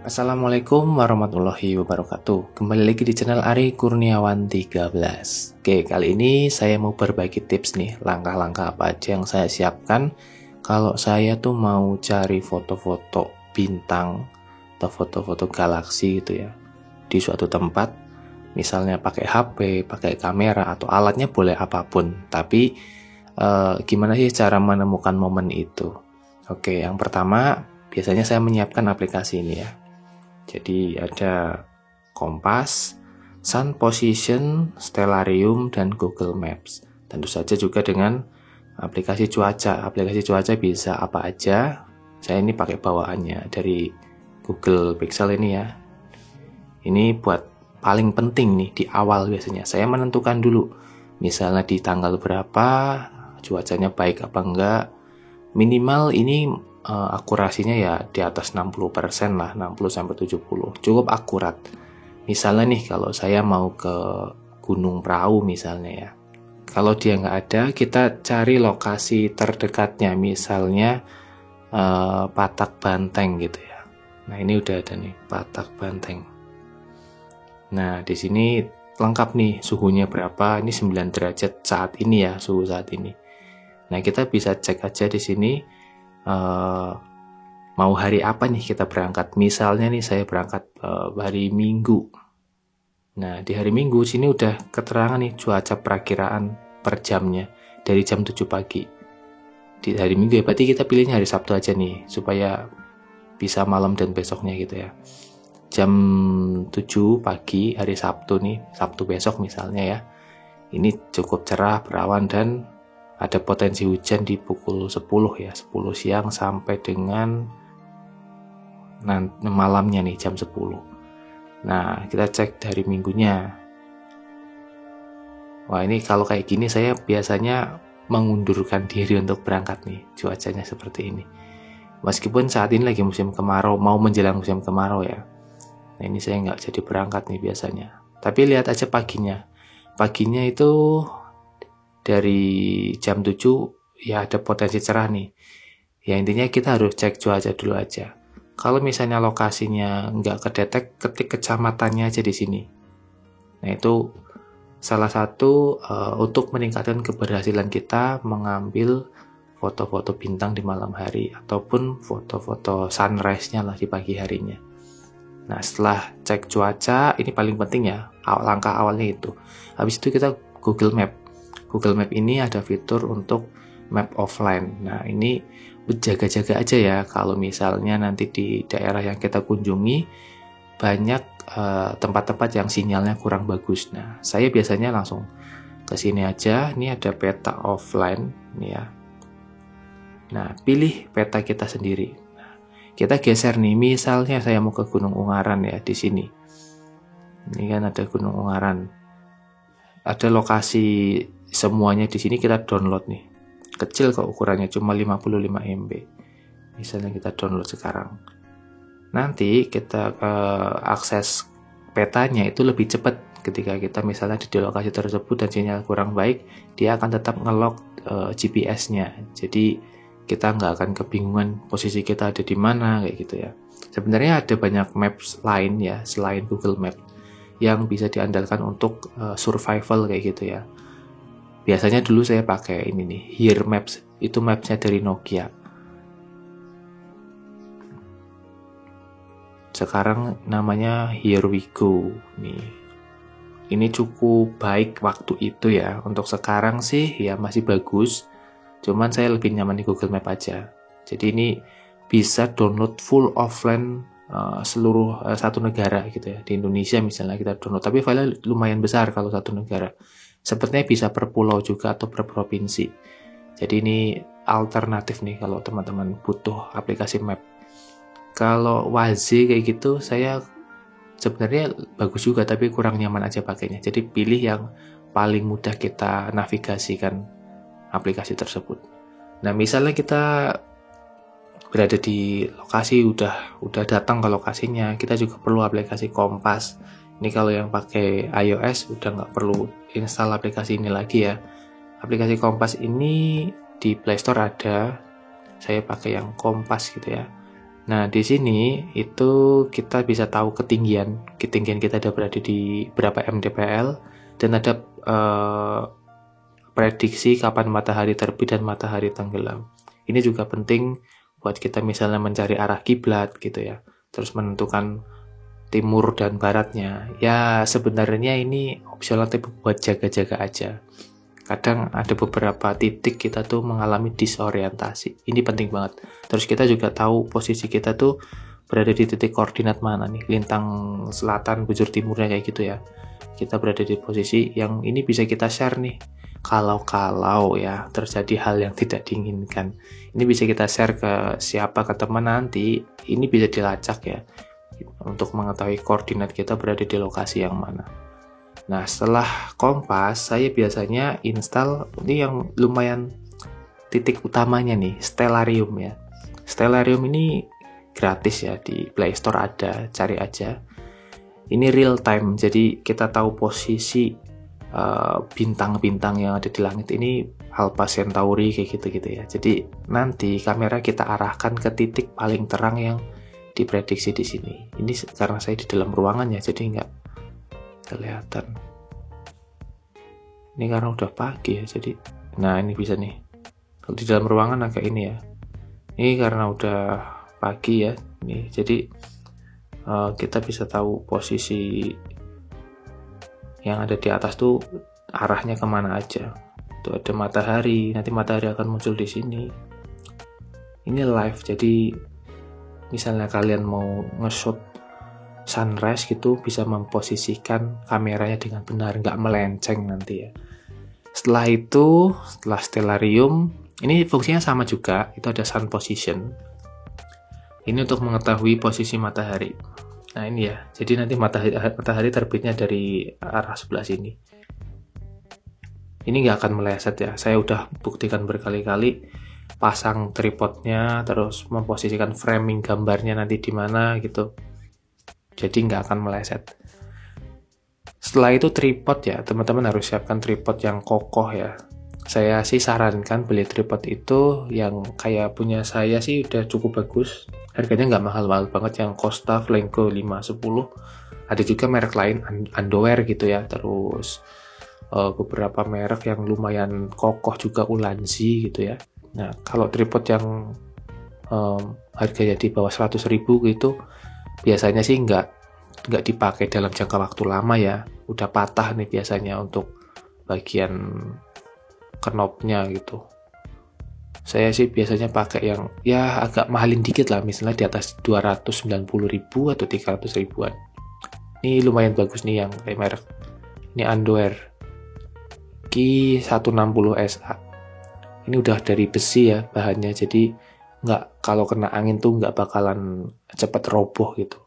Assalamualaikum warahmatullahi wabarakatuh. Kembali lagi di channel Ari Kurniawan 13. Oke, kali ini saya mau berbagi tips nih, langkah-langkah apa aja yang saya siapkan kalau saya tuh mau cari foto-foto bintang atau foto-foto galaksi gitu ya di suatu tempat. Misalnya pakai HP, pakai kamera atau alatnya boleh apapun. Tapi gimana sih cara menemukan momen itu? Oke, yang pertama biasanya saya menyiapkan aplikasi ini ya. Jadi ada Kompas, Sun Position, Stellarium, dan Google Maps. Tentu saja juga dengan aplikasi cuaca. Aplikasi cuaca bisa apa aja. Saya ini pakai bawaannya dari Google Pixel ini ya. Ini buat paling penting nih di awal biasanya. Saya menentukan dulu, misalnya di tanggal berapa, cuacanya baik apa enggak. Minimal ini akurasinya ya di atas 60% lah, 60-70, cukup akurat. Misalnya nih kalau saya mau ke Gunung Prau misalnya ya, kalau dia nggak ada, kita cari lokasi terdekatnya, misalnya Patak Banteng gitu ya. Nah ini udah ada nih, Patak Banteng. Nah di sini lengkap nih suhunya berapa, ini 9 derajat saat ini ya, suhu saat ini. Nah kita bisa cek aja di sini mau hari apa nih kita berangkat. Misalnya nih saya berangkat hari Minggu. Nah di hari Minggu sini udah keterangan nih cuaca perakiraan per jamnya dari jam 7 pagi. Di hari Minggu ya, berarti kita pilihnya hari Sabtu aja nih supaya bisa malam dan besoknya gitu ya. Jam 7 pagi hari Sabtu nih, Sabtu besok misalnya ya. Ini cukup cerah, berawan, dan ada potensi hujan di pukul 10 ya, 10 siang sampai dengan malamnya nih jam 10. Nah, kita cek dari minggunya. Wah, ini kalau kayak gini saya biasanya mengundurkan diri untuk berangkat nih, cuacanya seperti ini. Meskipun saat ini lagi musim kemarau, mau menjelang musim kemarau ya. Nah, ini saya nggak jadi berangkat nih biasanya. Tapi lihat aja paginya. Paginya itu dari jam 7 ya ada potensi cerah nih. Ya intinya kita harus cek cuaca dulu aja. Kalau misalnya lokasinya nggak kedetek, ketik kecamatannya aja di sini. Nah itu salah satu untuk meningkatkan keberhasilan kita mengambil foto-foto bintang di malam hari ataupun foto-foto sunrise-nya lah di pagi harinya. Nah setelah cek cuaca, ini paling penting ya, langkah awalnya itu. Habis itu kita Google Map. Google Map ini ada fitur untuk map offline. Nah ini berjaga-jaga aja ya kalau misalnya nanti di daerah yang kita kunjungi banyak tempat-tempat yang sinyalnya kurang bagus. Nah saya biasanya langsung ke sini aja. Ini ada peta offline nih ya. Nah pilih peta kita sendiri. Nah, kita geser nih. Misalnya saya mau ke Gunung Ungaran ya di sini. Ini kan ada Gunung Ungaran. Ada lokasi semuanya di sini, kita download nih. Kecil kok ukurannya, cuma 55 MB. Misalnya kita download sekarang. Nanti kita akses petanya itu lebih cepat ketika kita misalnya di lokasi tersebut dan sinyal kurang baik, dia akan tetap nge-lock GPS-nya. Jadi kita nggak akan kebingungan posisi kita ada di mana kayak gitu ya. Sebenarnya ada banyak maps lain ya selain Google Map yang bisa diandalkan untuk survival kayak gitu ya. Biasanya dulu saya pakai ini nih, Here Maps. Itu mapsnya dari Nokia. Sekarang namanya Here We Go nih. Ini cukup baik waktu itu ya. Untuk sekarang sih ya masih bagus. Cuman saya lebih nyaman di Google Map aja. Jadi ini bisa download full offline seluruh satu negara gitu ya. Di Indonesia misalnya kita download, tapi filenya lumayan besar kalau satu negara. Sepertinya bisa per pulau juga atau per provinsi. Jadi ini alternatif nih kalau teman-teman butuh aplikasi map. Kalau Waze kayak gitu saya sebenarnya bagus juga tapi kurang nyaman aja pakainya. Jadi pilih yang paling mudah kita navigasikan aplikasi tersebut. Nah misalnya kita berada di lokasi, udah datang ke lokasinya, kita juga perlu aplikasi Kompas. Ini kalau yang pakai iOS udah nggak perlu install aplikasi ini lagi ya. Aplikasi Kompas ini di Play Store ada. Saya pakai yang Kompas gitu ya. Nah, di sini itu kita bisa tahu ketinggian kita ada berada di berapa mdpl, dan ada prediksi kapan matahari terbit dan matahari tenggelam. Ini juga penting buat kita misalnya mencari arah kiblat gitu ya, terus menentukan timur dan baratnya. Ya sebenarnya ini opsional, tapi buat jaga-jaga aja. Kadang ada beberapa titik kita tuh mengalami disorientasi. Ini penting banget. Terus kita juga tahu posisi kita tuh berada di titik koordinat mana nih. Lintang selatan, bujur timurnya kayak gitu ya. Kita berada di posisi yang ini bisa kita share nih. Kalau ya terjadi hal yang tidak diinginkan. Ini bisa kita share ke siapa, ke teman nanti. Ini bisa dilacak ya. Untuk mengetahui koordinat kita berada di lokasi yang mana. Nah, setelah kompas, saya biasanya install ini yang lumayan titik utamanya nih, Stellarium ya. Stellarium ini gratis ya, di Play Store ada, cari aja. Ini real time, jadi kita tahu posisi bintang-bintang yang ada di langit ini, Alpha Centauri kayak gitu-gitu ya. Jadi nanti kamera kita arahkan ke titik paling terang yang diprediksi di sini. Ini karena saya di dalam ruangan ya, jadi nggak kelihatan. Ini karena udah pagi ya, jadi nah ini bisa nih. Kalau di dalam ruangan agak ini ya. Ini karena udah pagi ya. Nih, jadi kita bisa tahu posisi yang ada di atas tuh arahnya kemana aja. Tuh ada matahari, nanti matahari akan muncul di sini. Ini live, jadi misalnya kalian mau nge-shoot sunrise gitu, bisa memposisikan kameranya dengan benar, nggak melenceng nanti ya. Setelah itu, setelah Stellarium, ini fungsinya sama juga, itu ada sun position. Ini untuk mengetahui posisi matahari. Nah ini ya, jadi nanti matahari terbitnya dari arah sebelah sini. Ini nggak akan meleset ya, saya udah buktikan berkali-kali. Pasang tripodnya, terus memposisikan framing gambarnya nanti di mana gitu. Jadi nggak akan meleset. Setelah itu tripod ya, teman-teman harus siapkan tripod yang kokoh ya. Saya sih sarankan beli tripod itu yang kayak punya saya sih udah cukup bagus. Harganya nggak mahal-mahal banget, yang Costa Flanco 510. Ada juga merek lain, Underwear gitu ya. Terus beberapa merek yang lumayan kokoh juga, Ulanzi gitu ya. Nah, kalau tripod yang harganya di bawah 100.000 gitu, biasanya sih nggak dipakai dalam jangka waktu lama ya. Udah patah nih biasanya untuk bagian knopnya gitu. Saya sih biasanya pakai yang ya agak mahalin dikit lah, misalnya di atas 290.000 atau 300.000-an. Ini lumayan bagus nih yang kayak merek. Ini Underwear Ki160SA. Ini udah dari besi ya bahannya, jadi nggak, kalau kena angin tuh nggak bakalan cepat roboh gitu.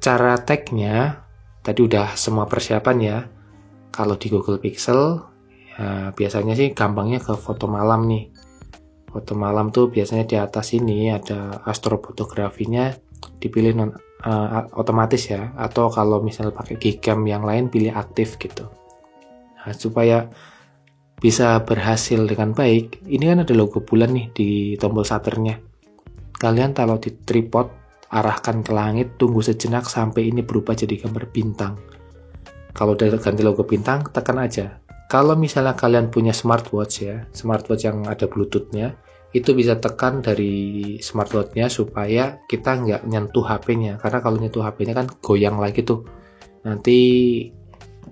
Cara tag-nya tadi udah semua persiapan ya. Kalau di Google Pixel ya, biasanya sih gampangnya ke foto malam nih. Foto malam tuh biasanya di atas ini ada astrofotografinya, dipilih otomatis ya, atau kalau misalnya pakai Gcam yang lain pilih aktif gitu. Nah, supaya bisa berhasil dengan baik, ini kan ada logo bulan nih di tombol shutternya. Kalian taruh di tripod, arahkan ke langit, tunggu sejenak sampai ini berubah jadi gambar bintang. Kalau udah ganti logo bintang, tekan aja. Kalau misalnya kalian punya smartwatch ya, smartwatch yang ada bluetooth-nya, itu bisa tekan dari smartwatch-nya supaya kita nggak nyentuh HP-nya. Karena kalau nyentuh HP-nya kan goyang lagi tuh. Nanti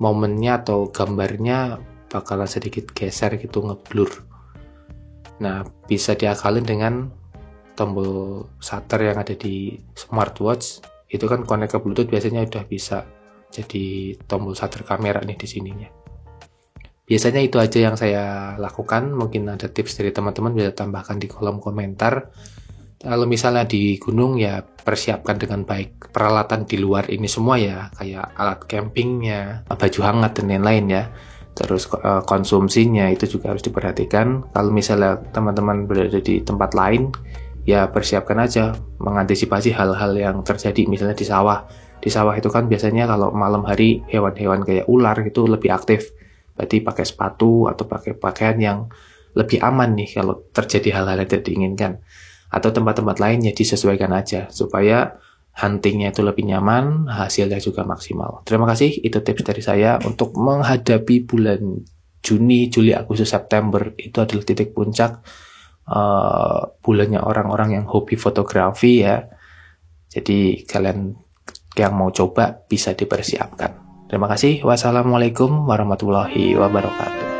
momennya atau gambarnya bakalan sedikit geser gitu, ngeblur. Nah, bisa diakalin dengan tombol shutter yang ada di smartwatch. Itu kan connect ke Bluetooth, biasanya udah bisa jadi tombol shutter kamera nih di sininya. Biasanya itu aja yang saya lakukan. Mungkin ada tips dari teman-teman, bisa tambahkan di kolom komentar. Kalau misalnya di gunung ya persiapkan dengan baik peralatan di luar ini semua ya, kayak alat campingnya, baju hangat dan lain-lain ya. Terus konsumsinya itu juga harus diperhatikan. Kalau misalnya teman-teman berada di tempat lain, ya persiapkan aja mengantisipasi hal-hal yang terjadi. Misalnya di sawah. Di sawah itu kan biasanya kalau malam hari hewan-hewan kayak ular itu lebih aktif. Berarti pakai sepatu atau pakai pakaian yang lebih aman nih kalau terjadi hal-hal yang tidak diinginkan. atau tempat-tempat lain ya disesuaikan aja supaya huntingnya itu lebih nyaman, hasilnya juga maksimal. Terima kasih, itu tips dari saya untuk menghadapi bulan Juni, Juli, Agustus, September. Itu adalah titik puncak bulannya orang-orang yang hobi fotografi ya. Jadi kalian yang mau coba bisa dipersiapkan. Terima kasih. Wassalamualaikum warahmatullahi wabarakatuh.